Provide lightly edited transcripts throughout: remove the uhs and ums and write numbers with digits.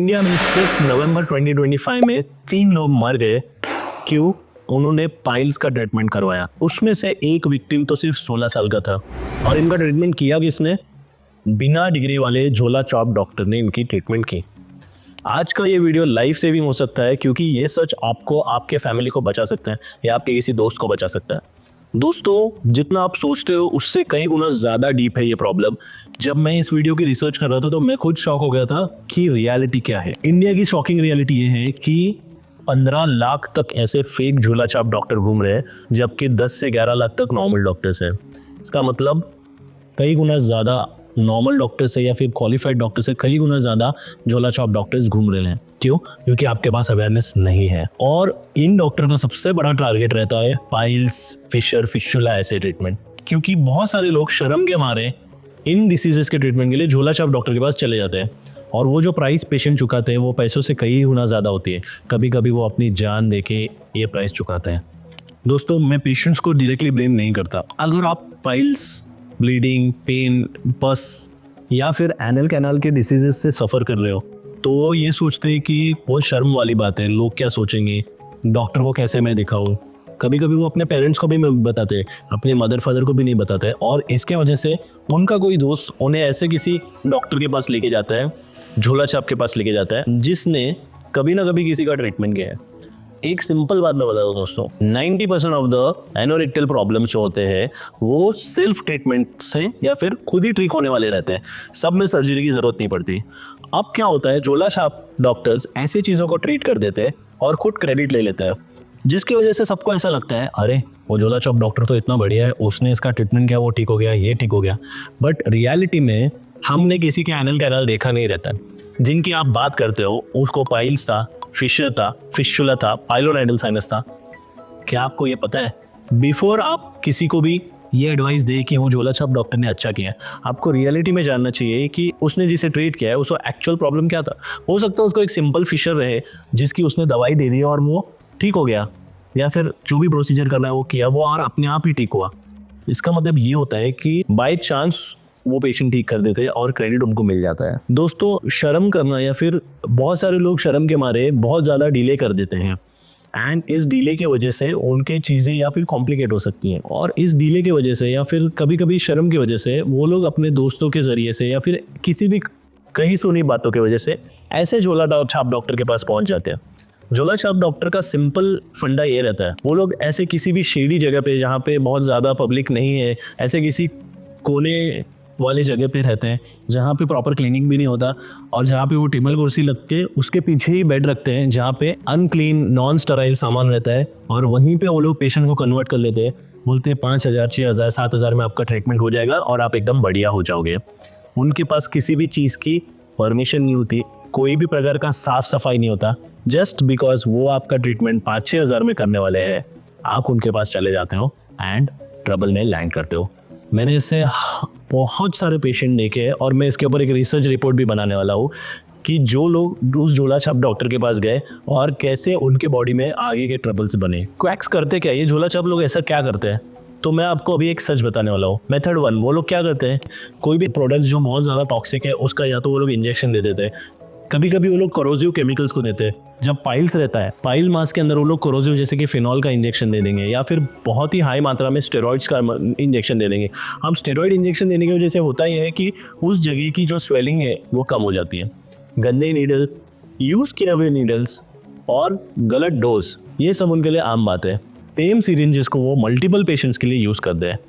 India में सिर्फ नवंबर 2025 में 3 लोग मर गए। क्यों? उन्होंने पाइल्स का ट्रीटमेंट करवाया। उसमें से एक विक्टिम तो सिर्फ 16 साल का था और इनका ट्रीटमेंट किया किसने? बिना डिग्री वाले झोला छाप डॉक्टर ने इनकी ट्रीटमेंट की। आज का ये वीडियो लाइफ सेविंग हो सकता है क्योंकि ये सच आपको, आपके फैमिली को बचा सकता है या आपके किसी दोस्त को बचा सकता है। दोस्तों, जितना आप सोचते हो उससे कई गुना ज़्यादा डीप है ये प्रॉब्लम। जब मैं इस वीडियो की रिसर्च कर रहा था तो मैं खुद शॉक हो गया था कि रियलिटी क्या है। इंडिया की शॉकिंग रियलिटी ये है कि 15 लाख तक ऐसे फेक झोला छाप डॉक्टर घूम रहे हैं, जबकि 10 से 11 लाख तक नॉर्मल डॉक्टर्स हैं। इसका मतलब कई गुना ज़्यादा नॉर्मल डॉक्टर से या फिर क्वालिफाइड डॉक्टर से कई गुना ज़्यादा झोला छाप डॉक्टर्स घूम रहे हैं। क्यों? क्योंकि आपके पास अवेयरनेस नहीं है। और इन डॉक्टर का सबसे बड़ा टारगेट रहता है पाइल्स, फिशर, फिशुला ऐसे ट्रीटमेंट। क्योंकि बहुत सारे लोग शर्म के मारे इन डिसीजेस के ट्रीटमेंट के लिए झोला छाप डॉक्टर के पास चले जाते हैं और वो जो प्राइस पेशेंट चुकाते हैं वो पैसों से कई गुना ज़्यादा होती है। कभी कभी वो अपनी जान देके ये प्राइस चुकाते हैं। दोस्तों, मैं पेशेंट्स को डायरेक्टली ब्लेम नहीं करता। अगर आप पाइल्स, ब्लीडिंग, पेन, पस या फिर एनल कैनाल के डिसीजेस से सफ़र कर रहे हो तो ये सोचते हैं कि वो शर्म वाली बात है, लोग क्या सोचेंगे, डॉक्टर को कैसे मैं दिखाऊं। कभी कभी वो अपने पेरेंट्स को भी बताते, अपने मदर फादर को भी नहीं बताते और इसके वजह से उनका कोई दोस्त उन्हें ऐसे किसी डॉक्टर के पास लेके जाता है, झोला छाप के पास लेके जाता है, जिसने कभी ना कभी किसी का ट्रीटमेंट किया है। एक सिंपल बात मैं बता दूं दोस्तों, 90% ऑफ द एनोरेक्टल प्रॉब्लम्स जो होते हैं वो सेल्फ ट्रीटमेंट से या फिर खुद ही ठीक होने वाले रहते हैं। सब में सर्जरी की ज़रूरत नहीं पड़ती। अब क्या होता है, झोला छाप डॉक्टर्स ऐसी चीज़ों को ट्रीट कर देते हैं और खुद क्रेडिट ले लेते हैं, जिसकी वजह से सबको ऐसा लगता है अरे वो झोला छाप डॉक्टर तो इतना बढ़िया है, उसने इसका ट्रीटमेंट किया, वो ठीक हो गया, ये ठीक हो गया। बट रियलिटी में हमने किसी के एनल कैनाल देखा नहीं रहता। जिनकी आप बात करते हो उसको पाइल्स था, फिशर था, फिशुला था, पाइलोनाइडल साइनस था। क्या आपको ये पता है? बिफोर आप किसी को भी ये एडवाइस दे कि वो झोला छाप डॉक्टर ने अच्छा किया, आपको रियलिटी में जानना चाहिए कि उसने जिसे ट्रीट किया है उसको एक्चुअल प्रॉब्लम क्या था। हो सकता है उसको एक सिंपल फिशर रहे जिसकी उसने दवाई दे दी और वो ठीक हो गया, या फिर जो भी प्रोसीजर करना है वो किया वो और अपने आप ही ठीक हुआ। इसका मतलब ये होता है कि बाय चांस वो पेशेंट ठीक कर देते हैं और क्रेडिट उनको मिल जाता है। दोस्तों, शर्म करना या फिर बहुत सारे लोग शर्म के मारे बहुत ज़्यादा डिले कर देते हैं एंड इस डिले की वजह से उनके चीज़ें या फिर कॉम्प्लिकेट हो सकती हैं। और इस डिले की वजह से या फिर कभी कभी शर्म की वजह से वो लोग अपने दोस्तों के ज़रिए से या फिर किसी भी कहीं सुनी बातों की वजह से ऐसे झोला छाप डॉक्टर के पास पहुँच जाते हैं। झोला छाप डॉक्टर का सिंपल फंडा ये रहता है, वो लोग ऐसे किसी भी शेडी जगह पे जहाँ पे बहुत ज़्यादा पब्लिक नहीं है, ऐसे किसी कोने वाली जगह पे रहते हैं जहाँ पे प्रॉपर क्लीनिंग भी नहीं होता और जहाँ पे वो टेबल कुर्सी लग के उसके पीछे ही बेड रखते हैं जहाँ पे अनक्लीन, नॉन स्टराइल सामान रहता है और वहीं पे वो लोग पेशेंट को कन्वर्ट कर लेते हैं। बोलते हैं 5,000, 6,000, 7,000 में आपका ट्रीटमेंट हो जाएगा और आप एकदम बढ़िया हो जाओगे। उनके पास किसी भी चीज़ की परमिशन नहीं होती, कोई भी प्रकार का साफ सफाई नहीं होता। जस्ट बिकॉज वो आपका ट्रीटमेंट 5-6 हज़ार में करने वाले हैं, आप उनके पास चले जाते हो एंड ट्रबल में लैंड करते हो। मैंने इससे बहुत सारे पेशेंट देखे हैं और मैं इसके ऊपर एक रिसर्च रिपोर्ट भी बनाने वाला हूँ कि जो लोग उस झोला छाप डॉक्टर के पास गए और कैसे उनके बॉडी में आगे के ट्रबल्स बने। क्वैक्स करते क्या, ये झोला छाप लोग ऐसा क्या करते हैं? तो मैं आपको अभी एक सच बताने वाला हूँ। मेथड 1, वो लोग क्या करते हैं, कोई भी प्रोडक्ट जो बहुत ज़्यादा टॉक्सिक है उसका या तो वो लोग इंजेक्शन दे देते हैं, कभी कभी वो लोग कोरोसिव केमिकल्स को देते हैं। जब पाइल्स रहता है, पाइल मास के अंदर वो लोग कोरोसिव जैसे कि फिनॉल का इंजेक्शन दे देंगे या फिर बहुत ही हाई मात्रा में स्टेरॉइड्स का इंजेक्शन दे देंगे। अब स्टेरॉइड इंजेक्शन देने की वजह से होता ही है कि उस जगह की जो स्वेलिंग है वो कम हो जाती है। गंदे नीडल, यूज़ किए हुए नीडल्स और गलत डोज, ये सब उनके लिए आम बात है। सेम सिरिंजेस को वो मल्टीपल पेशेंट्स के लिए यूज़ करते हैं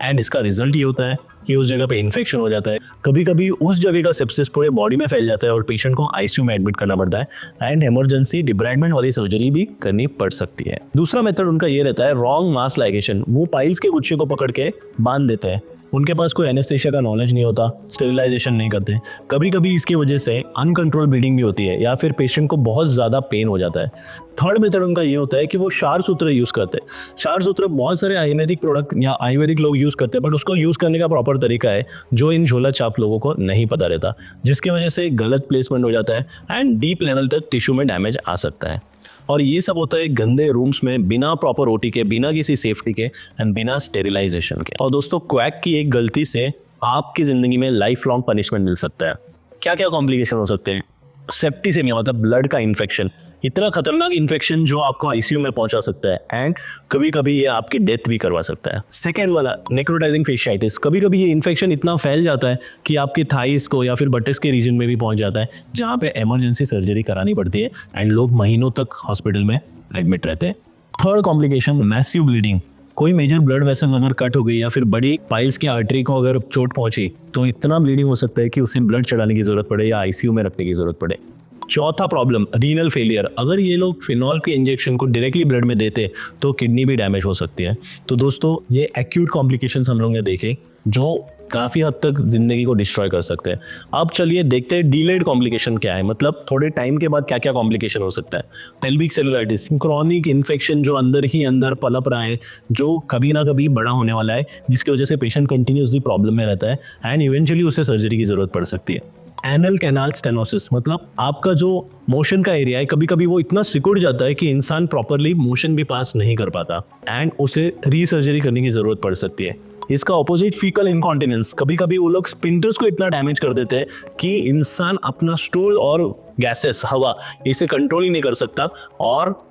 एंड इसका रिजल्ट ये होता है कि उस जगह पे इन्फेक्शन हो जाता है। कभी कभी उस जगह का सेप्सिस पूरे बॉडी में फैल जाता है और पेशेंट को आईसीयू में एडमिट करना पड़ता है एंड इमरजेंसी डिब्राइडमेंट वाली सर्जरी भी करनी पड़ सकती है। दूसरा मेथड उनका ये रहता है रॉन्ग मास लाइगेशन। वो पाइल्स के गुच्छे को पकड़ के बांध देते हैं। उनके पास कोई एनेस्थेशिया का नॉलेज नहीं होता, स्टेरिलाइजेशन नहीं करते। कभी कभी इसकी वजह से अनकंट्रोल ब्लीडिंग भी होती है या फिर पेशेंट को बहुत ज़्यादा पेन हो जाता है। थर्ड मेथड उनका ये होता है कि वो क्षार सूत्र यूज़ करते हैं। क्षार सूत्र बहुत सारे आयुर्वेदिक प्रोडक्ट या आयुर्वेदिक लोग यूज़ करते हैं, बट उसको यूज़ करने का प्रॉपर तरीका है जो इन झोला छाप लोगों को नहीं पता रहता, जिसकी वजह से गलत प्लेसमेंट हो जाता है एंड डीप लेवल तक टिश्यू में डैमेज आ सकता है। और ये सब होता है गंदे रूम्स में, बिना प्रॉपर ओटी के, बिना किसी सेफ्टी के एंड बिना स्टेरिलाइजेशन के। और दोस्तों, क्वैक की एक गलती से आपकी ज़िंदगी में लाइफ लॉन्ग पनिशमेंट मिल सकता है। क्या क्या कॉम्प्लिकेशन हो सकते हैं? सेप्टिसेमिया मतलब ब्लड का इन्फेक्शन, इतना खतरनाक इन्फेक्शन जो आपको आईसीयू में पहुंचा सकता है एंड कभी कभी ये आपकी डेथ भी करवा सकता है। सेकेंड वाला नेक्रोटाइजिंग फेशियाइटिस, कभी कभी ये इन्फेक्शन इतना फैल जाता है कि आपके थाइस को या फिर बटक्स के रीजन में भी पहुंच जाता है, जहाँ पे इमरजेंसी सर्जरी करानी पड़ती है एंड लोग महीनों तक हॉस्पिटल में एडमिट रहते हैं। थर्ड कॉम्प्लिकेशन मैसिव ब्लीडिंग, कोई मेजर ब्लड वेसल अगर कट हो गई या फिर बड़ी पाइल्स की आर्टरी को अगर चोट पहुंची तो इतना ब्लीडिंग हो सकता है कि उसे ब्लड चढ़ाने की जरूरत पड़े या आईसीयू में रखने की जरूरत पड़े। चौथा प्रॉब्लम रीनल फेलियर, अगर ये लोग फिनॉल के इंजेक्शन को डायरेक्टली ब्लड में देते तो किडनी भी डैमेज हो सकती है। तो दोस्तों ये एक्यूट कॉम्प्लिकेशंस हम लोगों ने देखे जो काफ़ी हद तक जिंदगी को डिस्ट्रॉय कर सकते हैं। अब चलिए देखते हैं डिलेड कॉम्प्लिकेशन क्या है, मतलब थोड़े टाइम के बाद क्या क्या कॉम्प्लिकेशन हो सकता है। पेल्विक सेलुलाइटिस, क्रॉनिक इन्फेक्शन जो अंदर ही अंदर पलप रहा है, जो कभी ना कभी बड़ा होने वाला है, जिसकी वजह से पेशेंट कंटिन्यूसली प्रॉब्लम में रहता है एंड इवेंचुअली उसे सर्जरी की जरूरत पड़ सकती है। एनल कैनाल स्टेनोसिस, मतलब आपका जो मोशन का एरिया है कभी कभी वो इतना सिकुड़ जाता है कि इंसान प्रॉपरली मोशन भी पास नहीं कर पाता एंड उसे रीसर्जरी करने की जरूरत पड़ सकती है। इसका ऑपोजिट फीकल इनकॉन्टिनेंस, कभी कभी वो लोग स्पिंटर्स को इतना डैमेज कर देते हैं कि इंसान अपना स्टूल और गैसेस हवा इसे कंट्रोल ही नहीं कर सकता और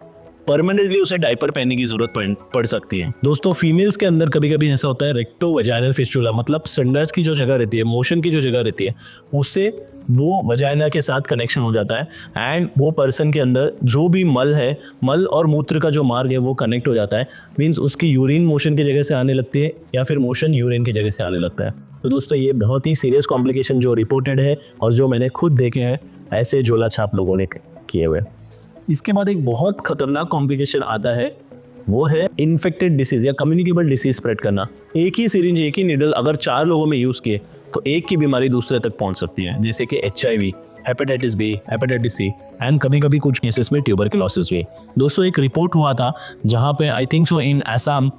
परमानेंटली उसे डायपर पहनने की जरूरत पड़ सकती है। दोस्तों फीमेल्स के अंदर कभी कभी ऐसा होता है रेक्टो वजाइनल फिस्टुला, मतलब संडास की जो जगह रहती है, मोशन की जो जगह रहती है, उससे वो वजाइना के साथ कनेक्शन हो जाता है एंड वो पर्सन के अंदर जो भी मल है, मल और मूत्र का जो मार्ग है वो कनेक्ट हो जाता है। मीन्स उसकी यूरिन मोशन की जगह से आने लगती है या फिर मोशन यूरिन की जगह से आने लगता है। तो दोस्तों ये बहुत ही सीरियस कॉम्प्लिकेशन जो रिपोर्टेड है और जो मैंने खुद देखे हैं ऐसे झोला छाप लोगों ने किए हुए। इसके बाद एक बहुत खतरनाक कॉम्प्लिकेशन आता है, वो है इन्फेक्टेड डिसीज या कम्युनिकेबल डिसीज स्प्रेड करना। एक ही सिरिंज, एक ही नीडल अगर 4 लोगों में यूज़ किए तो एक की बीमारी दूसरे तक पहुंच सकती है, जैसे कि HIV, hepatitis B, hepatitis C and कभी कभी कुछ केसेस में ट्यूबरकुलोसिस भी। दोस्तों एक रिपोर्ट हुआ था जहाँ पे आई थिंक सो इन असम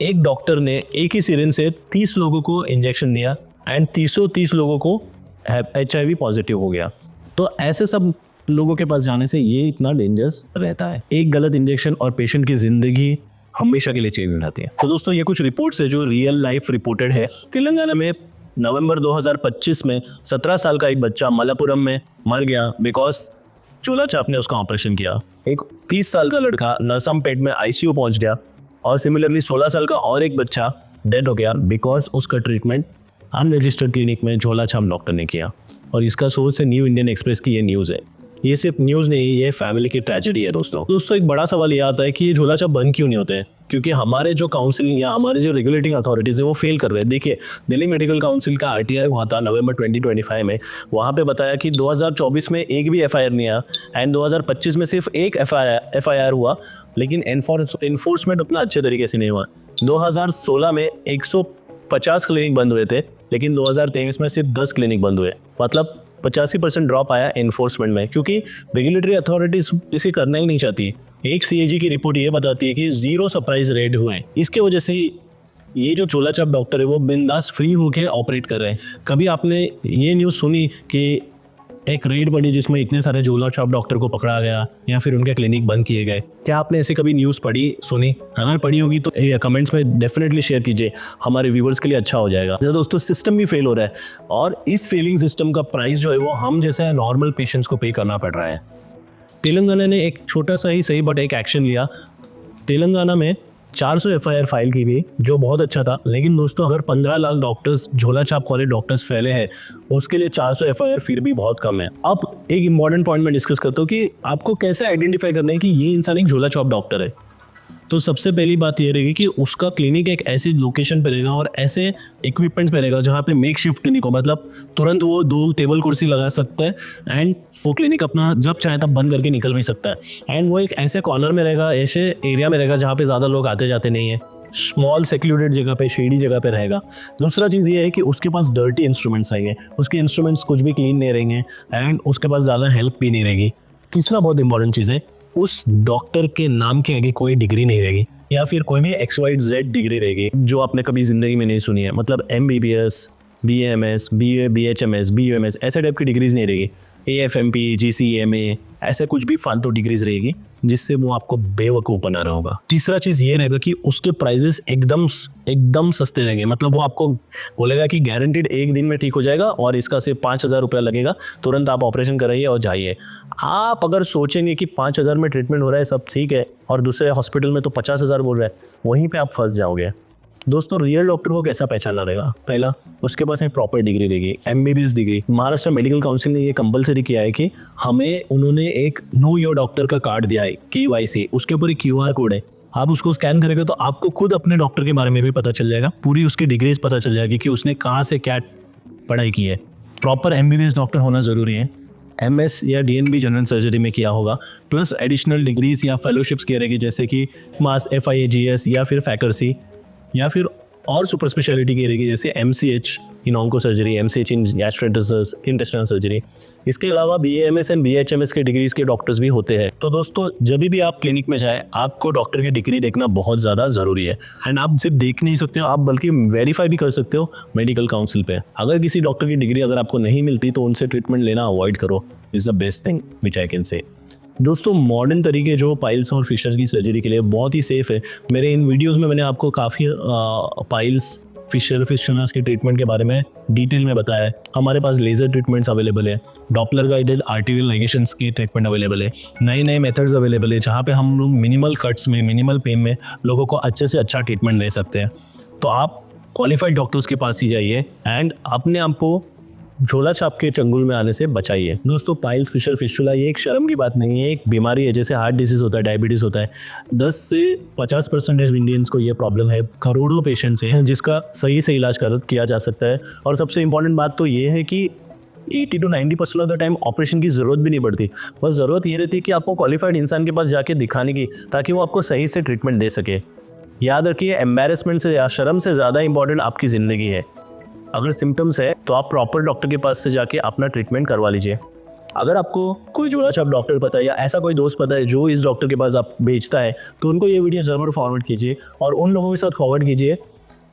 एक डॉक्टर ने एक ही सिरिंज से 30 लोगों को इंजेक्शन दिया एंड 30 लोगों को HIV पॉजिटिव हो गया। तो ऐसे सब लोगों के पास जाने से ये इतना डेंजरस रहता है। एक गलत इंजेक्शन और पेशेंट की जिंदगी हमेशा के लिए चेंज हो जाती है। तो दोस्तों ये कुछ रिपोर्ट्स है जो रियल लाइफ रिपोर्टेड है। तेलंगाना में नवंबर 2025 में 17 साल का एक बच्चा मलप्पुरम में मर गया बिकॉज चूल्हा चाप ने उसका ऑपरेशन किया। एक 30 साल का लड़का नरसमपेट में ICU पहुंच गया और सिमिलरली 16 साल का और एक बच्चा डेड हो गया बिकॉज उसका ट्रीटमेंट अनरजिस्टर्ड क्लिनिक में झोला छाप डॉक्टर ने किया। और इसका सोर्स है न्यू इंडियन एक्सप्रेस की ये न्यूज़ है। ये सिर्फ न्यूज़ नहीं, ये फैमिली की ट्रेजेडी है। दोस्तों एक बड़ा सवाल ये आता है कि ये झोला छाप बंद क्यों नहीं होते हैं, क्योंकि हमारे जो काउंसिल या हमारे जो रेगुलेटिंग अथॉरिटीज़ है वो फेल कर रहे हैं। देखिए दिल्ली मेडिकल काउंसिल का RTI हुआ था नवंबर 2025 में, वहाँ पे बताया कि 2024 में एक भी FIR नहीं आया एंड 2025 में सिर्फ एक FIR हुआ, लेकिन इन्फोर्समेंट उतना अच्छे तरीके से नहीं हुआ। 2016 में 150 क्लिनिक बंद हुए थे, लेकिन 2023 में सिर्फ 10 क्लिनिक बंद हुए, मतलब 85% ड्रॉप आया एनफोर्समेंट में, क्योंकि रेगुलेटरी अथॉरिटीज इसे करना ही नहीं चाहती। एक CAG की रिपोर्ट ये बताती है कि 0 सरप्राइज रेट हुए। इसके वजह से ये जो चूल्हा चाप डॉक्टर है वो बिंदास फ्री होकर ऑपरेट कर रहे हैं। कभी आपने ये न्यूज़ सुनी कि एक रेड पड़ी जिसमें इतने सारे झोला छाप डॉक्टर को पकड़ा गया या फिर उनके क्लिनिक बंद किए गए? क्या आपने ऐसे कभी न्यूज़ पढ़ी, सुनी? अगर पढ़ी होगी तो कमेंट्स में डेफिनेटली शेयर कीजिए, हमारे व्यूवर्स के लिए अच्छा हो जाएगा। दोस्तों सिस्टम भी फेल हो रहा है और इस फेलिंग सिस्टम का प्राइस जो है वो हम जैसे नॉर्मल पेशेंट्स को पे करना पड़ रहा है। तेलंगाना ने एक छोटा सा ही सही बट एक एक्शन लिया। तेलंगाना में 400 FIR फाइल की गई, जो बहुत अच्छा था। लेकिन दोस्तों अगर 15 लाख डॉक्टर्स झोला छाप वाले डॉक्टर्स फैले हैं, उसके लिए 400 FIR फिर भी बहुत कम है। अब एक इंपॉर्टेंट पॉइंट मैं डिस्कस करता हूँ कि आपको कैसे आइडेंटिफाई करना है कि ये इंसान एक झोला छाप डॉक्टर है। तो सबसे पहली बात ये रहेगी कि उसका क्लिनिक एक ऐसी लोकेशन पे रहेगा और ऐसे इक्विपमेंट्स पे रहेगा जहाँ पे मेक शिफ्ट क्लिनिक हो, मतलब तुरंत वो 2 टेबल कुर्सी लगा सकता है एंड वो क्लिनिक अपना जब चाहे तब बंद करके निकल भी सकता है। एंड वो एक ऐसे कॉर्नर में रहेगा, ऐसे एरिया में रहेगा जहाँ पे ज़्यादा लोग आते जाते नहीं है, स्मॉल सेक्लूडेड जगह पे, शेडी जगह पे रहेगा। दूसरा चीज़ ये है कि उसके पास डर्टी इंस्ट्रूमेंट्स आएंगे, उसके इंस्ट्रूमेंट्स कुछ भी क्लीन नहीं रहेंगे एंड उसके पास ज़्यादा हेल्प भी नहीं रहेगी। तीसरा बहुत इंपॉर्टेंट चीज़ है, उस डॉक्टर के नाम के आगे कोई डिग्री नहीं रहेगी या फिर कोई भी XYZ डिग्री रहेगी जो आपने कभी ज़िंदगी में नहीं सुनी है, मतलब MBBS, BAMS, BA, BHMS, BUMS ऐसे टाइप की डिग्रीज नहीं रहेगी। AFMP, GCMA, ऐसे कुछ भी फालतू डिग्रीज रहेगी जिससे वो आपको बेवकूफ़ बना रहा होगा। तीसरा चीज़ ये रहेगा कि उसके प्राइजेस एकदम सस्ते रहेंगे। मतलब वो आपको बोलेगा कि गारंटीड 1 दिन में ठीक हो जाएगा और इसका सिर्फ 5,000 रुपया लगेगा, तुरंत आप ऑपरेशन कराइए और जाइए। आप अगर सोचेंगे कि 5,000 में ट्रीटमेंट हो रहा है, सब ठीक है, और दूसरे हॉस्पिटल में तो 50,000 बोल रहा है, वहीं पर आप फंस जाओगे। दोस्तों, रियल डॉक्टर को कैसा पहचानना रहेगा? पहला, उसके पास एक प्रॉपर डिग्री रहेगी, MBBS degree. Maharashtra medical council ने ये कंपलसरी किया है कि उन्होंने एक नो योर डॉक्टर का कार्ड दिया है, KYC, उसके ऊपर एक QR कोड है। आप उसको स्कैन करेंगे तो आपको खुद अपने डॉक्टर के बारे में भी पता चल जाएगा, पूरी उसकी डिग्रीज पता चल जाएगी कि उसने कहाँ से क्या पढ़ाई की है। प्रॉपर MBBS डॉक्टर होना ज़रूरी है। MS या DNB जनरल सर्जरी में किया होगा, प्लस एडिशनल डिग्रीज या फेलोशिप्स की रहेगी, जैसे कि मास FIAGS या फिर फैकर्सी, या फिर और सुपर स्पेशलिटी की रहेगी जैसे MCH इन ऑन्को सर्जरी, MCH इन गैस्ट्रोएंटेरोलॉजी, इंटेस्टाइनल सर्जरी। इसके अलावा BAMS एंड BHMS के डिग्रीज के डॉक्टर्स भी होते हैं। तो दोस्तों, जब भी आप क्लिनिक में जाए, आपको डॉक्टर की डिग्री देखना बहुत ज़्यादा ज़रूरी है। एंड आप सिर्फ देख नहीं सकते हो, आप बल्कि वेरीफाई भी कर सकते हो मेडिकल काउंसिल पे। अगर किसी डॉक्टर की डिग्री अगर आपको नहीं मिलती तो उनसे ट्रीटमेंट लेना अवॉइड करो। Is the best thing which I can say. दोस्तों, मॉडर्न तरीके जो पाइल्स और फिशर की सर्जरी के लिए बहुत ही सेफ़ है। मेरे इन वीडियोस में मैंने आपको काफ़ी पाइल्स, फिशर, फिशनर्स के ट्रीटमेंट के बारे में डिटेल में बताया है। हमारे पास लेज़र ट्रीटमेंट्स अवेलेबल है, डॉपलर गाइडेड आर्टिफिशियल लिगेशंस के ट्रीटमेंट अवेलेबल है, नए मेथड्स अवेलेबल है, जहाँ पे हम लोग मिनिमल कट्स में, मिनिमल पेन में लोगों को अच्छे से अच्छा ट्रीटमेंट ले सकते हैं। तो आप क्वालिफाइड डॉक्टर्स के पास ही जाइए एंड अपने आप को झोला छाप के चंगुल में आने से बचाइए। दोस्तों, पाइल्स, फिशर, फिस्टुला ये एक शर्म की बात नहीं है, एक बीमारी है। जैसे हार्ट डिजीज़ होता है, डायबिटीज़ होता है, 10 से 50% इंडियंस को ये प्रॉब्लम है। करोड़ों पेशेंट्स हैं जिसका सही से इलाज किया जा सकता है। और सबसे इंपॉर्टेंट बात तो ये है कि 80 to 90% of the time operation की ज़रूरत भी नहीं पड़ती। बस ज़रूरत ये रहती है कि आपको क्वालिफाइड इंसान के पास जाके दिखाने की, ताकि वो आपको सही से ट्रीटमेंट दे सके। याद रखिए, एम्बैरेसमेंट से या शर्म से ज़्यादा इंपॉर्टेंट आपकी ज़िंदगी है। अगर सिम्टम्स है तो आप प्रॉपर डॉक्टर के पास से जाके अपना ट्रीटमेंट करवा लीजिए। अगर आपको कोई जोड़ा छाप डॉक्टर पता है या ऐसा कोई दोस्त पता है जो इस डॉक्टर के पास आप भेजता है, तो उनको ये वीडियो ज़रूर फॉरवर्ड कीजिए और उन लोगों के साथ फॉरवर्ड कीजिए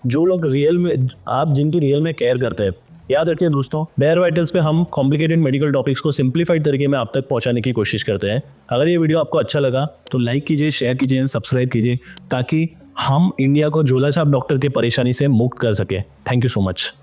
जो लोग जिनकी रियल में केयर करते हैं। याद रखिए दोस्तों, बेयर वाइटल्स पे हम कॉम्प्लिकेटेड मेडिकल टॉपिक्स को सिंप्लीफाइड तरीके में आप तक पहुंचाने की कोशिश करते हैं। अगर ये वीडियो आपको अच्छा लगा तो लाइक कीजिए, शेयर कीजिए एंड सब्सक्राइब कीजिए, ताकि हम इंडिया को झोला छाप डॉक्टर की परेशानी से मुक्त कर सके। Thank you so much.